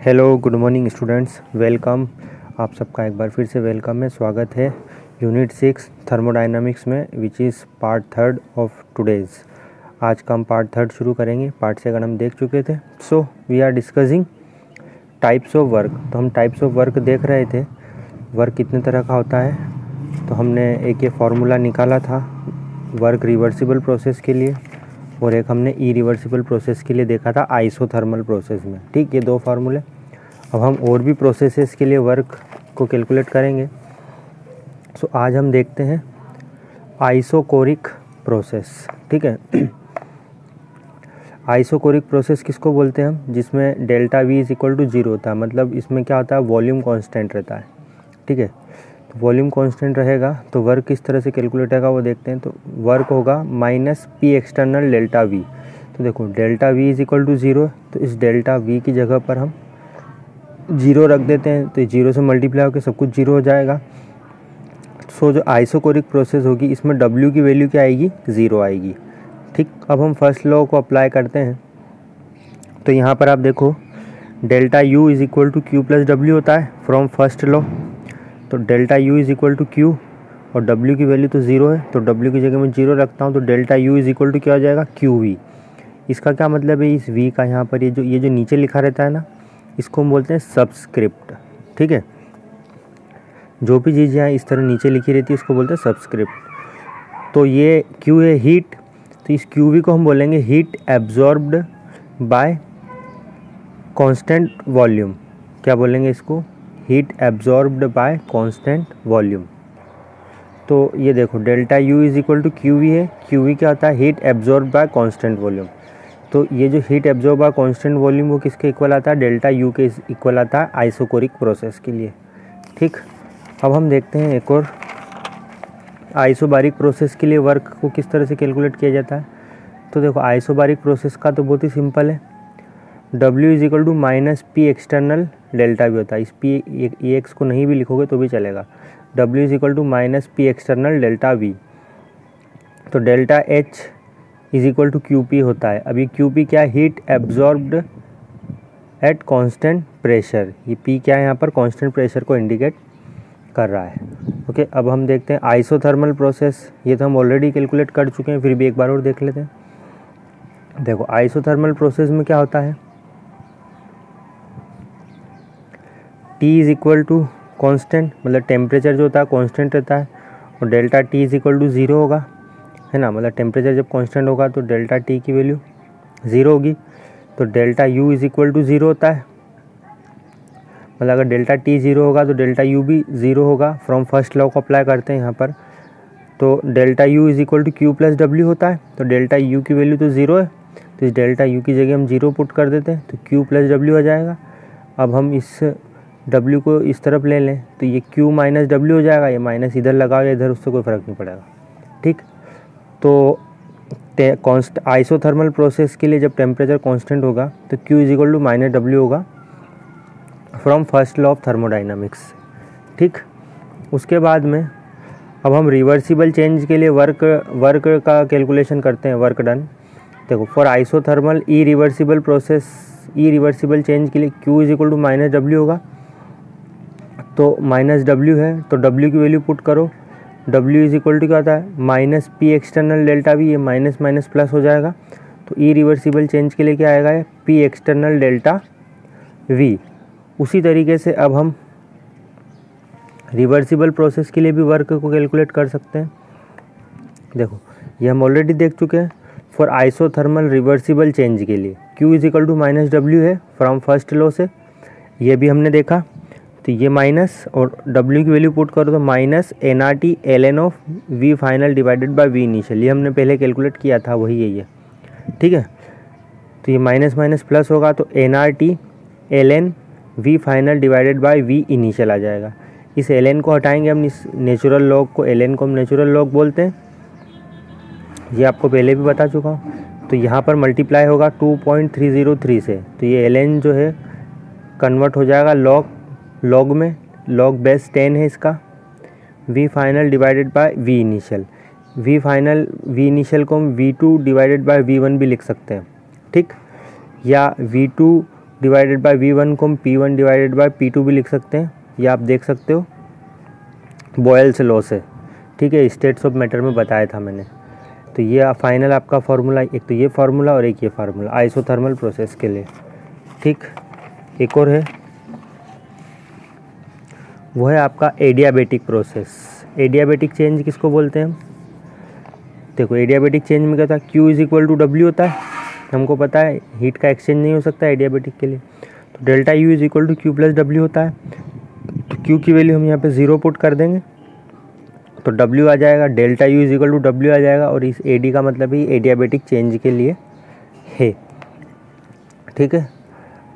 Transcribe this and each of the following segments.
Hello good morning students, welcome. आप सबका एक बार फिर से वेलकम है, स्वागत है यूनिट 6 थर्मोडायनामिक्स में, which is part 3 of today's. आज का हम पार्ट 3 शुरू करेंगे। पार्ट 2 हम देख चुके थे। So we are discussing types of work. तो हम टाइप्स ऑफ वर्क देख रहे थे, वर्क कितने तरह का होता है। तो हमने एक ये फार्मूला निकाला था वर्क रिवर्सिबल प्रोसेस के लिए, और एक हमने इरिवर्सिबल प्रोसेस के लिए देखा था आइसोथर्मल प्रोसेस में। ठीक, ये दो फार्मूले। अब हम और भी प्रोसेसेस के लिए वर्क को कैलकुलेट करेंगे। सो आज हम देखते हैं आइसोकोरिक प्रोसेस। ठीक है, आइसोकोरिक प्रोसेस किसको बोलते हैं हम? जिसमें delta V is equal to 0 होता है। मतलब इसमें क्या होता है, वॉल्यूम कांस्टेंट रहता है। ठीक है, तो वॉल्यूम कांस्टेंट रहेगा तो वर्क किस तरह से कैलकुलेट होगा वो देखते हैं। तो वर्क होगा minus P external delta V. तो देखो delta V is equal to 0, तो इस डेल्टा वी की जगह पर हम 0 रख देते हैं। तो 0 से मल्टीप्लाई होकर सब कुछ 0 हो जाएगा। सो जो आइसोकोरिक प्रोसेस होगी इसमें W की वैल्यू क्या आएगी, 0 आएगी। ठीक, अब हम फर्स्ट लॉ को अप्लाई करते हैं। तो यहाँ पर आप देखो delta U is equal to Q plus W होता है फ्रॉम फर्स्ट लॉ। तो delta U is equal to Q और W की वैल्यू तो 0 है, तो W की जगह मैं 0 रखता हूँ। तो delta U is equal to क्या हो जाएगा, QV। इसका क्या मतलब है, इस V का यहाँ पर ये जो नीचे लिखा रहता है ना, इसको हम बोलते हैं सबस्क्रिप्ट। ठीक है, जो भी चीज़ यहाँ इस तरह नीचे लिखी रहती है इसको बोलते हैं सबस्क्रिप्ट। तो ये Q है हीट, तो इस QV को हम बोलेंगे heat absorbed by constant volume. क्या बोलेंगे इसको, heat absorbed by constant volume. तो ये देखो delta U is equal to QV है। QV क्या होता है, heat absorb by constant volume. तो ये जो heat absorb by constant volume वो किसके इक्वल आता है, डेल्टा U के इक्वल आता है आइसोकोरिक प्रोसेस के लिए। ठीक, अब हम देखते हैं एक और आइसोबारिक प्रोसेस के लिए वर्क को किस तरह से कैलकुलेट किया जाता है। तो देखो आइसोबारिक प्रोसेस का तो बहुत ही सिंपल है। W is equal to minus P external delta V होता है। इस पी एक्स को नहीं भी लिखोगे तो भी चलेगा। W is equal to minus P external delta V. तो delta H is equal to QP होता है। अभी QP क्या है, heat absorbed at constant pressure. ये P क्या है, यहाँ पर कांस्टेंट प्रेशर को इंडिकेट कर रहा है। ओके, अब हम देखते हैं आइसोथर्मल प्रोसेस। ये तो हम ऑलरेडी कैलकुलेट कर चुके हैं, फिर भी एक बार और देख लेते हैं। देखो आइसोथर्मल प्रोसेस में क्या होता है, T is equal to constant, मतलब टेम्परेचर जो होता है कॉन्स्टेंट रहता है, और delta T is equal to 0 होगा, है ना। मतलब टेम्परेचर जब कॉन्स्टेंट होगा तो डेल्टा T की वैल्यू 0 होगी। तो delta U is equal to 0 होता है। मतलब अगर डेल्टा T 0 होगा तो डेल्टा U भी 0 होगा। फ्रॉम फर्स्ट लॉ को अप्लाई करते हैं यहाँ पर। तो delta U is equal to Q plus W होता है। तो डेल्टा U की वैल्यू तो 0 है, तो इस डेल्टा U की जगह हम 0 पुट कर देते हैं, तो Q प्लस डब्ल्यू आ जाएगा। अब हम इस W को इस तरफ ले लें तो ये Q माइनस डब्ल्यू हो जाएगा। ये माइनस इधर लगाओ या इधर, उससे कोई फ़र्क नहीं पड़ेगा। ठीक, तो आइसोथर्मल प्रोसेस के लिए जब टेम्परेचर कांस्टेंट होगा तो Q is equal to minus W होगा from first law of thermodynamics. ठीक, उसके बाद में अब हम रिवर्सिबल चेंज के लिए वर्क का कैलकुलेशन करते हैं, वर्क डन। देखो for isothermal irreversible process, irreversible change के लिए Q is equal to minus W होगा। तो माइनस डब्ल्यू है तो W की वैल्यू पुट करो। W इज इक्वल टू क्या होता है, minus P external delta V. ये माइनस माइनस प्लस हो जाएगा। तो ई रिवर्सिबल चेंज के लिए क्या आएगा, है पी एक्सटर्नल डेल्टा वी। उसी तरीके से अब हम रिवर्सिबल प्रोसेस के लिए भी वर्क को कैलकुलेट कर सकते हैं। देखो ये हम ऑलरेडी देख चुके हैं। फॉर आइसोथर्मल रिवर्सिबल चेंज के लिए Q is equal to minus W है फ्रॉम फर्स्ट लॉ से, ये भी हमने देखा। तो ये माइनस और W की वैल्यू पुट करो तो minus NRT ln of V final divided by V initial. ये हमने पहले कैलकुलेट किया था, वही है ये। ठीक है, तो ये माइनस माइनस प्लस होगा तो NRT ln V final divided by V initial आ जाएगा। इस ln को हटाएंगे हम, इस नेचुरल लॉग को, ln को हम नेचुरल लॉग बोलते हैं। ये आपको पहले भी बता चुका हूँ। तो यहाँ पर मल्टीप्लाई होगा 2.303 से, तो ये ln जो है कन्वर्ट हो जाएगा लॉग में। लॉग बेस 10 है इसका। V final divided by V initial. V initial को हम V2 डिवाइडेड बाय V1 भी लिख सकते हैं। ठीक, या V2 डिवाइडेड बाय V1 को हम P1 डिवाइडेड बाय P2 भी लिख सकते हैं, ये आप देख सकते हो बॉयल्स लॉ से, ठीक है, स्टेट्स ऑफ मैटर में बताया था मैंने। तो ये फाइनल आपका फार्मूला, एक तो ये फार्मूला और एक ये फार्मूला आइसोथर्मल प्रोसेस के लिए, ठीक। एक और है, वो है आपका एडियाबेटिक प्रोसेस। एडियाबेटिक चेंज किसको बोलते हैं हम? देखो एडियाबेटिक चेंज में क्या था, Q is equal to W होता है, हमको पता है हीट का एक्सचेंज नहीं हो सकता एडियाबेटिक के लिए, तो delta U is equal to Q plus W होता है। तो Q की वैल्यू हम यहाँ पे 0 पुट कर देंगे तो W आ जाएगा, delta U is equal to W आ जाएगा, और इस AD का मतलब ही एडियाबेटिक चेंज के लिए है, ठीक है।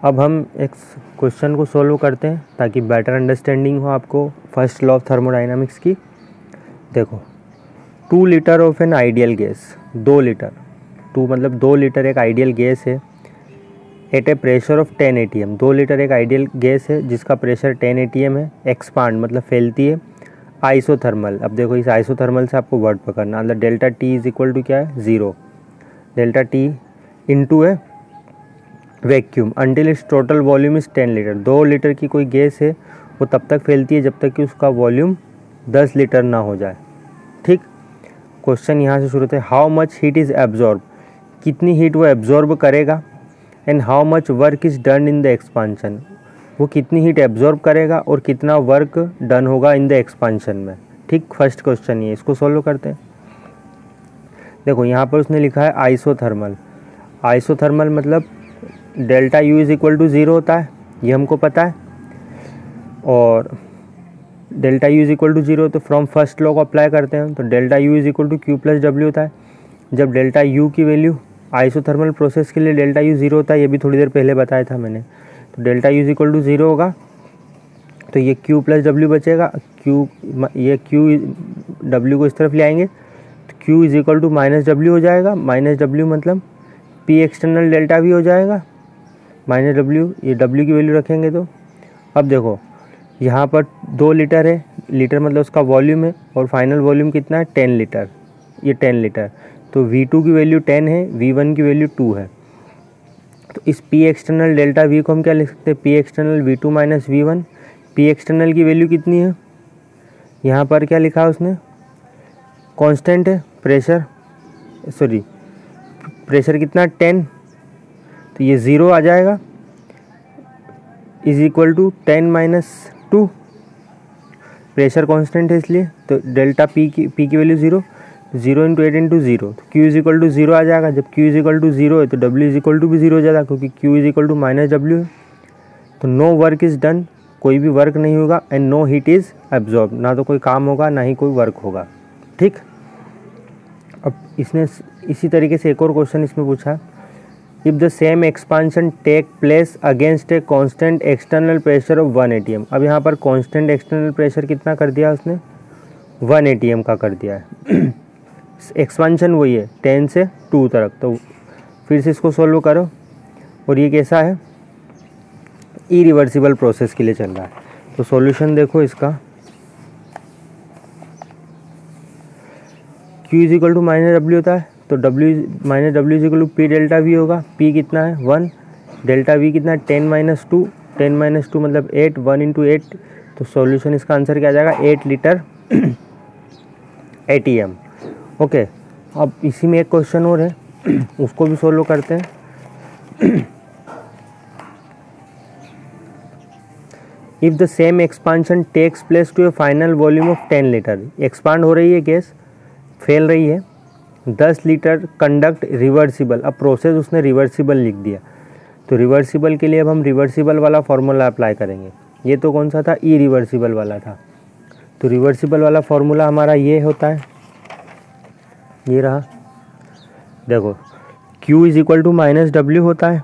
अब हम एक क्वेश्चन को सॉल्व करते हैं ताकि बेटर अंडरस्टैंडिंग हो आपको फर्स्ट लॉ ऑफ थर्मोडाइनमिक्स की। देखो 2 litre of an ideal gas, 2 litre, 2 मतलब 2 लीटर एक आइडियल गैस है at a pressure of 10 atm। 2 litre एक आइडियल गैस है जिसका प्रेशर 10 atm है, एक्सपांड मतलब फैलती है, आइसोथर्मल। अब देखो इस आइसोथर्मल से आपको वर्ड पकड़ना, मतलब delta T is equal to क्या है 0, डेल्टा T इंटू है vacuum until its total volume is 10 लीटर। 2 लीटर की कोई गैस है वो तब तक फैलती है जब तक कि उसका वॉल्यूम 10 लीटर ना हो जाए, ठीक। क्वेश्चन यहाँ से शुरू होता है, how much heat is absorb, कितनी हीट वो एब्जॉर्ब करेगा, and how much work is done in the expansion, वो कितनी हीट एब्जॉर्ब करेगा और कितना वर्क डन होगा इन द एक्सपांशन में, ठीक। फर्स्ट क्वेश्चन ये, इसको सॉल्व करते हैं। देखो यहाँ पर उसने लिखा है आइसोथर्मल, आइसोथर्मल मतलब delta U is equal to 0 होता है, ये हमको पता है, और delta U is equal to 0 तो फ्रॉम फर्स्ट लॉ को अप्लाई करते हैं, तो delta U is equal to Q plus W होता है। जब डेल्टा U की वैल्यू आइसोथर्मल प्रोसेस के लिए डेल्टा U 0 होता है, ये भी थोड़ी देर पहले बताया था मैंने, तो delta U is equal to 0 होगा तो ये Q प्लस W बचेगा, ये Q W को इस तरफ ले आएंगे तो Q is equal to minus W हो जाएगा, माइनस W मतलब P एक्सटर्नल डेल्टा V हो जाएगा, माइनस W, ये W की वैल्यू रखेंगे तो अब देखो यहाँ पर 2 लीटर है, लीटर मतलब उसका वॉल्यूम है, और फाइनल वॉल्यूम कितना है 10 लीटर, ये 10 लीटर, तो V2 की वैल्यू 10 है, V1 की वैल्यू 2 है, तो इस P एक्सटर्नल डेल्टा V को हम क्या लिख सकते हैं, P external V2 minus V1। P external की वैल्यू कितनी है, यहाँ पर क्या लिखा है उसने, कांस्टेंट है प्रेशर, सॉरी प्रेशर कितना 10, तो ये 0 आ जाएगा, is equal to 10 minus 2, pressure constant है इसलिए, तो डेल्टा P की वैल्यू 0, 0 इंटू 8 इंटू 0, तो Q इज इक्वल टू 0 आ जाएगा। जब Q इज इक्वल टू 0 है तो W इज इक्वल टू भी 0 हो जाएगा, क्योंकि Q is equal to minus W है, तो नो वर्क इज़ डन, कोई भी वर्क नहीं होगा, and no heat is absorb, ना तो कोई काम होगा ना ही कोई वर्क होगा, ठीक। अब इसने इसी तरीके से एक और क्वेश्चन इसमें पूछा, if the same expansion take place against a constant external pressure of 1 atm। अब यहाँ पर कांस्टेंट एक्सटर्नल प्रेशर कितना कर दिया उसने, 1 atm का कर दिया है, एक्सपांशन वही है 10 से 2 तक, तो फिर से इसको सॉल्व करो, और ये कैसा है, इरिवर्सिबल प्रोसेस के लिए चल रहा है, तो सॉल्यूशन देखो इसका, Q is equal to minus W होता है, तो minus W is equal to P delta V होगा, P कितना है 1, डेल्टा V कितना है 10 माइनस 2, 10 माइनस 2 मतलब 8, 1 इंटू 8, तो सॉल्यूशन इसका आंसर क्या आ जाएगा 8 लीटर ATM, ओके। अब इसी में एक क्वेश्चन और है उसको भी सॉल्व करते हैं। If the same expansion takes place to a final volume of 10 litre, expand हो रही है गैस, फैल रही है, 10 लीटर कंडक्ट रिवर्सिबल, अब प्रोसेस उसने रिवर्सिबल लिख दिया, तो रिवर्सिबल के लिए अब हम रिवर्सिबल वाला फार्मूला अप्लाई करेंगे। ये तो कौन सा था, ई रिवर्सिबल वाला था, तो रिवर्सिबल वाला फार्मूला हमारा ये होता है, ये रहा, देखो Q is equal to minus W होता है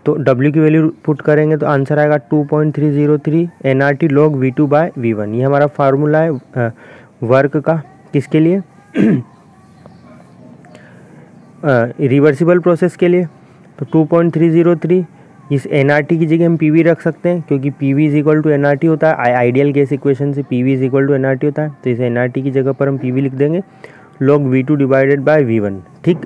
तो W की वैल्यू पुट करेंगे तो आंसर आएगा 2.303 nRT log V2 bye V1। ये हमारा फार्मूला है वर्क का, किसके लिए, रिवर्सिबल प्रोसेस के लिए, तो 2.303, इस nRT की जगह हम PV रख सकते हैं, क्योंकि PV is equal to nRT होता है, आइडियल गैस इक्वेशन से PV is equal to nRT होता है, तो इस nRT की जगह पर हम PV लिख देंगे log V2 divided by V1, ठीक।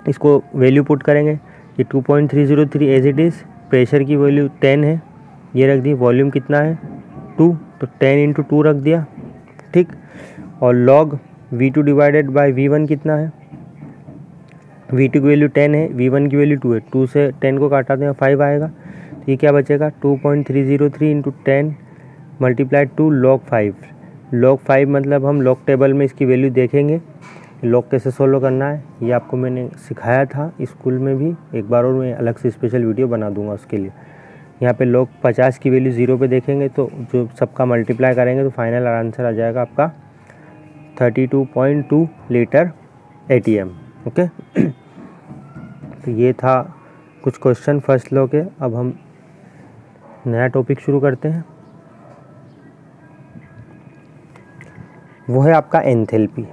इसको वैल्यू पुट करेंगे, ये 2.303 एज इट इज़, प्रेशर की वैल्यू 10 है, ये रख दी, वॉल्यूम कितना है 2, तो 10 × 2 रख दिया, ठीक। और log V2 divided by V1 कितना है, V2 की वैल्यू 10 है, V1 की वैल्यू 2 है, 2 से 10 को काटा दें 5 आएगा, तो ये क्या बचेगा 2.303 × 10 मल्टीप्लाइड टू log 5। log 5 मतलब हम log टेबल में इसकी वैल्यू देखेंगे, log कैसे सोल्व करना है ये आपको मैंने सिखाया था स्कूल में भी एक बार, और मैं अलग से स्पेशल वीडियो बना दूंगा उसके लिए। यहाँ पे log 50 की वैल्यू 0 पे देखेंगे तो जो सबका मल्टीप्लाई करेंगे तो फाइनल आंसर आ जाएगा आपका 32.2 लीटर ATM। ओके तो ये था कुछ क्वेश्चन फर्स्ट लॉ के। अब हम नया टॉपिक शुरू करते हैं, वो है आपका एंथैल्पी।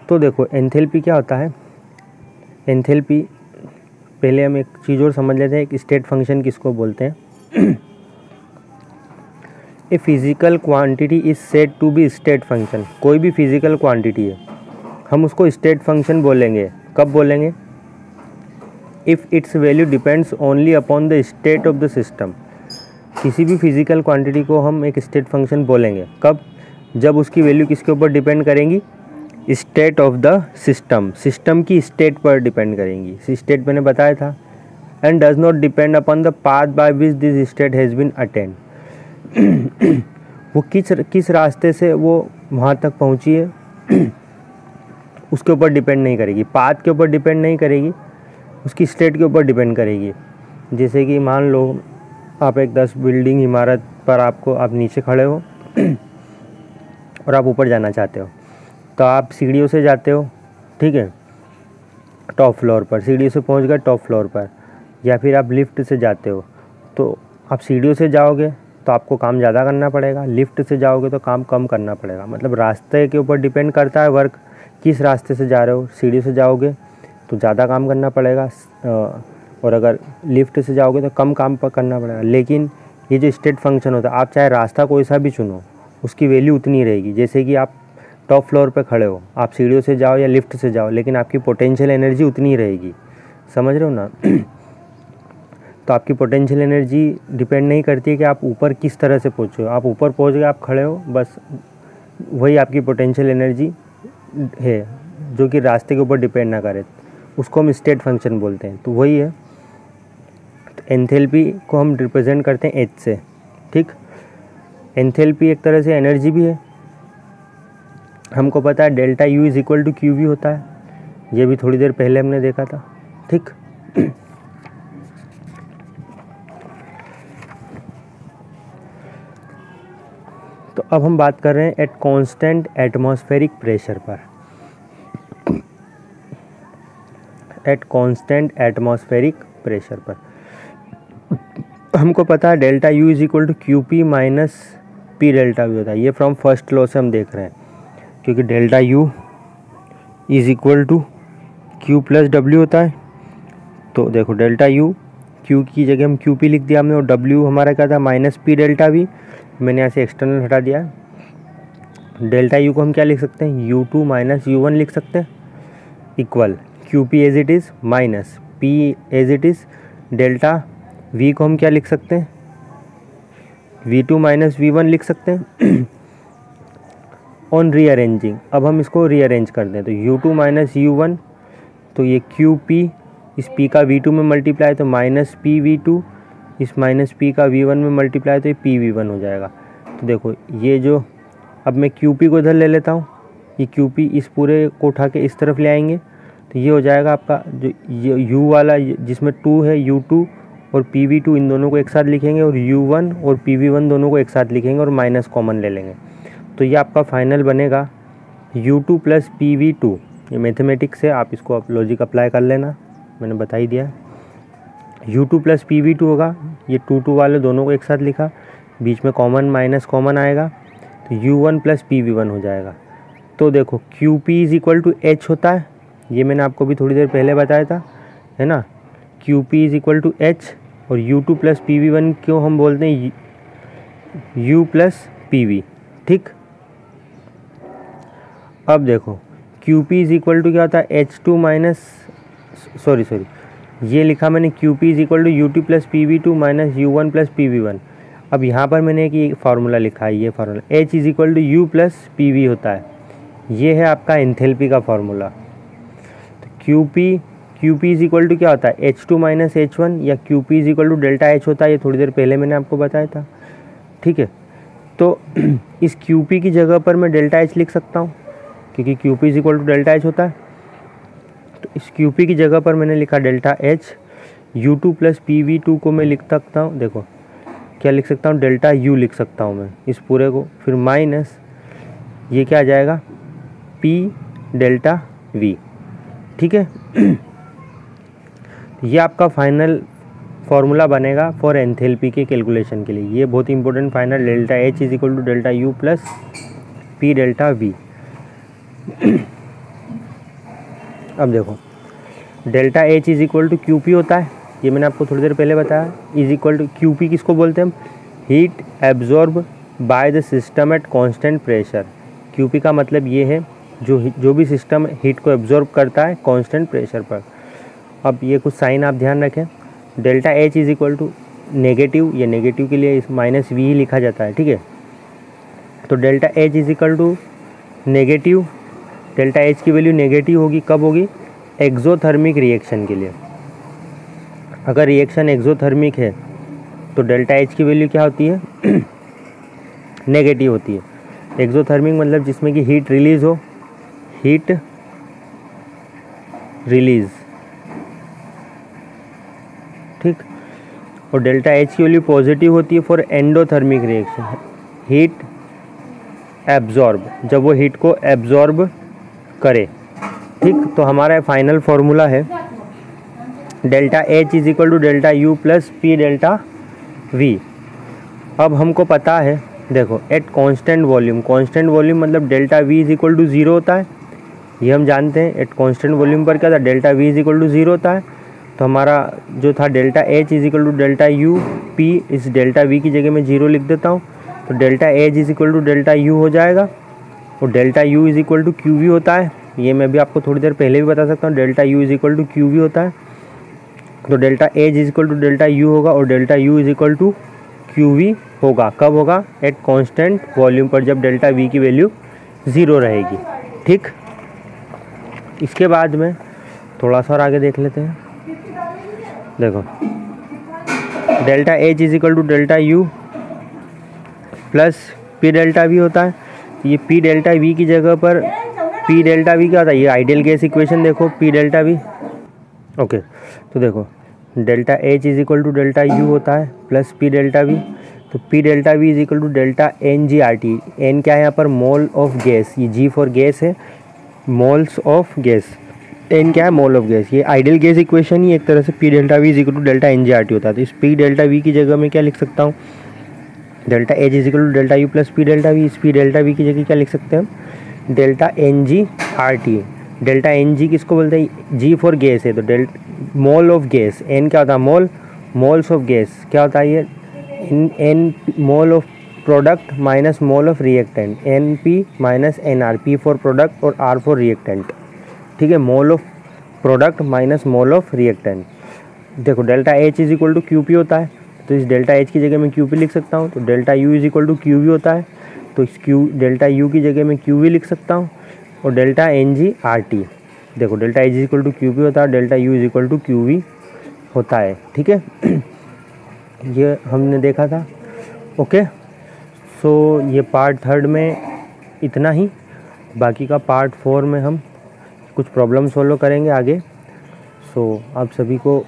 तो देखो एंथैल्पी क्या होता है, एंथैल्पी पहले हम एक चीज़ और समझ लेते हैं, एक स्टेट फंक्शन किसको बोलते हैं। A physical quantity is said to be state function, कोई भी फिजिकल क्वांटिटी है हम उसको स्टेट फंक्शन बोलेंगे। कब बोलेंगे, if it's value depends only upon the state of the system. किसी भी फिजिकल क्वांटिटी को हम एक स्टेट फंक्शन बोलेंगे कब, जब उसकी वैल्यू किसके ऊपर डिपेंड करेंगी, state of the system, system की स्टेट पर डिपेंड करेंगी। स्टेट मैंने बताया था, and does not depend upon the path by which this state has been attained. वो किस रास्ते से वो वहाँ तक पहुँची है उसके ऊपर डिपेंड नहीं करेगी, पाथ के ऊपर डिपेंड नहीं करेगी, उसकी स्टेट के ऊपर डिपेंड करेगी। जैसे कि मान लो आप एक 10 बिल्डिंग इमारत पर आप नीचे खड़े हो और आप ऊपर जाना चाहते हो, तो आप सीढ़ियों से जाते हो, ठीक है, टॉप फ्लोर पर, सीढ़ियों से पहुंच गए टॉप फ्लोर पर, या फिर आप लिफ्ट से जाते हो। तो आप सीढ़ियों से जाओगे तो आपको काम ज़्यादा करना पड़ेगा, लिफ्ट से जाओगे तो काम कम करना पड़ेगा। मतलब रास्ते के ऊपर डिपेंड करता है वर्क, किस रास्ते से जा रहे हो। सीढ़ी से जाओगे तो ज़्यादा काम करना पड़ेगा, और अगर लिफ्ट से जाओगे तो कम काम पर करना पड़ेगा। लेकिन ये जो स्टेट फंक्शन होता है, आप चाहे रास्ता कोई सा भी चुनो उसकी वैल्यू उतनी रहेगी। जैसे कि आप टॉप फ्लोर पे खड़े हो, आप सीढ़ियों से जाओ या लिफ्ट से जाओ, लेकिन आपकी पोटेंशियल एनर्जी उतनी रहेगी, समझ रहे हो ना। तो आपकी पोटेंशियल एनर्जी डिपेंड नहीं करती है कि आप ऊपर किस तरह से पहुँचे हो। आप ऊपर पहुँच गए, आप खड़े हो, बस वही आपकी पोटेंशियल एनर्जी है, जो कि रास्ते के ऊपर डिपेंड ना करे, उसको हम स्टेट फंक्शन बोलते हैं। तो वही है, तो एंथैल्पी को हम रिप्रेजेंट करते हैं H से, ठीक। एंथैल्पी एक तरह से एनर्जी भी है, हमको पता है delta U is equal to QV होता है, ये भी थोड़ी देर पहले हमने देखा था, ठीक। तो अब हम बात कर रहे हैं एट कांस्टेंट एटमॉस्फेरिक प्रेशर पर। एट कांस्टेंट एटमॉस्फेरिक प्रेशर पर हमको पता है delta U is equal to QP minus P delta V होता है। ये फ्रॉम फर्स्ट लॉ से हम देख रहे हैं, क्योंकि delta U is equal to Q plus W होता है। तो देखो डेल्टा U, Q की जगह हम QP लिख दिया हमने, और W हमारा क्या था माइनस P डेल्टा V, मैंने यहाँ से एक्सटर्नल हटा दिया। डेल्टा U को हम क्या लिख सकते हैं, U2 माइनस U1 लिख सकते हैं, equal QP as it is minus P as it is, delta V को हम क्या लिख सकते हैं, V2 माइनस V1 लिख सकते हैं। ऑन रीअरेंजिंग, अब हम इसको रीअरेंज कर दें तो U2 माइनस U1, तो ये QP इस P का V2 में मल्टीप्लाई तो माइनस PV2, इस माइनस P का V1 में मल्टीप्लाई तो ये PV1 हो जाएगा। तो देखो ये जो, अब मैं QP को इधर ले लेता हूँ, ये QP इस पूरे को उठा के इस तरफ ले आएंगे, तो ये हो जाएगा आपका जो ये U वाला जिसमें 2 है, U2 और PV2 इन दोनों को एक साथ लिखेंगे, और U1 और PV1 दोनों को एक साथ लिखेंगे और माइनस कॉमन ले लेंगे। तो ये आपका फाइनल बनेगा U2 प्लस PV2। ये मैथमेटिक्स है, आप इसको आप लॉजिक अप्लाई कर लेना, मैंने बता ही दिया। U2 प्लस PV2 होगा, ये 2 वाले दोनों को एक साथ लिखा, बीच में कॉमन माइनस कॉमन आएगा, तो U1 प्लस PV1 हो जाएगा। तो देखो QP is equal to H होता है, ये मैंने आपको भी थोड़ी देर पहले बताया था, है ना। QP is equal to H, और U2 प्लस PV1 क्यों हम बोलते हैं U प्लस PV, ठीक। अब देखो QP इज इक्वल टू क्या होता है, H2 माइनस ये लिखा मैंने QP is equal to UT plus PV2 minus U1 plus PV1। अब यहाँ पर मैंने एक फार्मूला लिखा है, ये formula H is equal to U plus PV होता है। ये है आपका एंथैल्पी का फार्मूला। तो QP इज इक्वल टू क्या होता है, H2 माइनस H1 या QP is equal to delta H होता है। ये थोड़ी देर पहले मैंने आपको बताया था, ठीक है। तो इस QP की जगह पर मैं डेल्टा H लिख सकता हूँ, क्योंकि QP is equal to delta H होता है। तो इस QP की जगह पर मैंने लिखा delta H। U2 plus PV2 को मैं लिख सकता हूँ, देखो क्या लिख सकता हूँ, डेल्टा U लिख सकता हूँ मैं इस पूरे को, फिर माइनस ये क्या आ जाएगा, P डेल्टा V, ठीक है। ये आपका फाइनल फार्मूला बनेगा फॉर एंथैल्पी के कैलकुलेशन के लिए। ये बहुत important final, delta H is equal to delta U plus P delta V। अब देखो delta H is equal to QP होता है, ये मैंने आपको थोड़ी देर पहले बताया। इज इक्वल टू QP किसको बोलते हैं हम, heat absorb by the system eight constant pressure. QP का मतलब ये है जो भी सिस्टम हीट को एब्जॉर्ब करता है कांस्टेंट प्रेशर पर। अब ये कुछ साइन आप ध्यान रखें, delta H is equal to negative, ये नेगेटिव के लिए इस माइनस V ही लिखा जाता है, ठीक है। तो delta H is equal to negative, delta H की वैल्यू नेगेटिव होगी, कब होगी, एक्सोथर्मिक रिएक्शन के लिए। अगर रिएक्शन एक्सोथर्मिक है तो डेल्टा H की वैल्यू क्या होती है, नेगेटिव होती है। एक्सोथर्मिक मतलब जिसमें कि हीट रिलीज हो, हीट रिलीज, ठीक। और डेल्टा H की वैल्यू पॉजिटिव होती है for endothermic reaction, heat absorb, जब वो हीट को एब्जॉर्ब करे, ठीक। तो हमारा फाइनल फार्मूला है delta H is equal to delta U plus P delta V। अब हमको पता है, देखो एट कांस्टेंट वॉल्यूम मतलब delta V is equal to 0 होता है, ये हम जानते हैं। एट कांस्टेंट वॉल्यूम पर क्या था, delta V is equal to 0 होता है। तो हमारा जो था delta H is equal to delta U, P इस डेल्टा V की जगह में 0 लिख देता हूँ, तो delta H is equal to delta U हो जाएगा। और delta U is equal to QV होता है, ये मैं भी आपको थोड़ी देर पहले भी बता सकता हूँ, delta U is equal to QV होता है। तो delta H is equal to delta U होगा और delta U is equal to QV होगा, कब होगा, एट कांस्टेंट वॉल्यूम पर, जब डेल्टा V की वैल्यू 0 रहेगी, ठीक। इसके बाद में थोड़ा सा और आगे देख लेते हैं। देखो delta H is equal to delta U plus P delta V होता है। ये P डेल्टा V की जगह पर P डेल्टा V क्या होता है, ये आइडियल गैस इक्वेशन देखो, P डेल्टा V, ओके। तो देखो delta H is equal to delta U होता है प्लस P डेल्टा V। तो P delta V is equal to delta NGRT, N क्या है यहाँ पर, मोल ऑफ गैस, ये G फॉर गैस है, मोल्स ऑफ गैस, N क्या है, मोल ऑफ गैस। ये आइडियल गैस इक्वेशन ही एक तरह से P delta V is equal to delta NGRT होता है। तो इस P डेल्टा V की जगह में क्या लिख सकता हूँ, delta H is equal to delta U plus P delta V। इस P डेल्टा V की जगह क्या लिख सकते हैं हम, डेल्टा NGRT। डेल्टा NG किसको बोलते हैं, G फॉर गैस है, तो मोल ऑफ गैस, N क्या होता है, मोल, मोल्स ऑफ गैस क्या होता है, ये N mole of product minus mole of reactant, NP minus NR, P for product और R फॉर रिएक्टेंट, ठीक है। Mole of product minus mole of reactant. देखो delta H is equal to QP होता है, तो इस डेल्टा H की जगह में QP लिख सकता हूँ। तो delta U is equal to QV होता है, तो इस डेल्टा U की जगह में QV लिख सकता हूँ। और डेल्टा NGRT, देखो delta H is equal to QP होता है, delta U is equal to QV होता है, ठीक है। ये हमने देखा था, ओके। सो ये पार्ट 3 में इतना ही, बाकी का पार्ट 4 में हम कुछ प्रॉब्लम सॉल्व करेंगे आगे। सो आप सभी को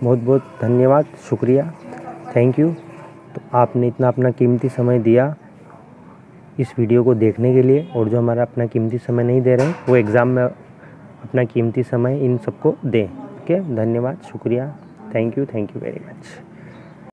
बहुत बहुत धन्यवाद, शुक्रिया, थैंक यू। तो आपने इतना अपना कीमती समय दिया इस वीडियो को देखने के लिए, और जो हमारा अपना कीमती समय नहीं दे रहे हैं वो एग्ज़ाम में अपना कीमती समय इन सबको दें, ओके। धन्यवाद, शुक्रिया, थैंक यू वेरी मच।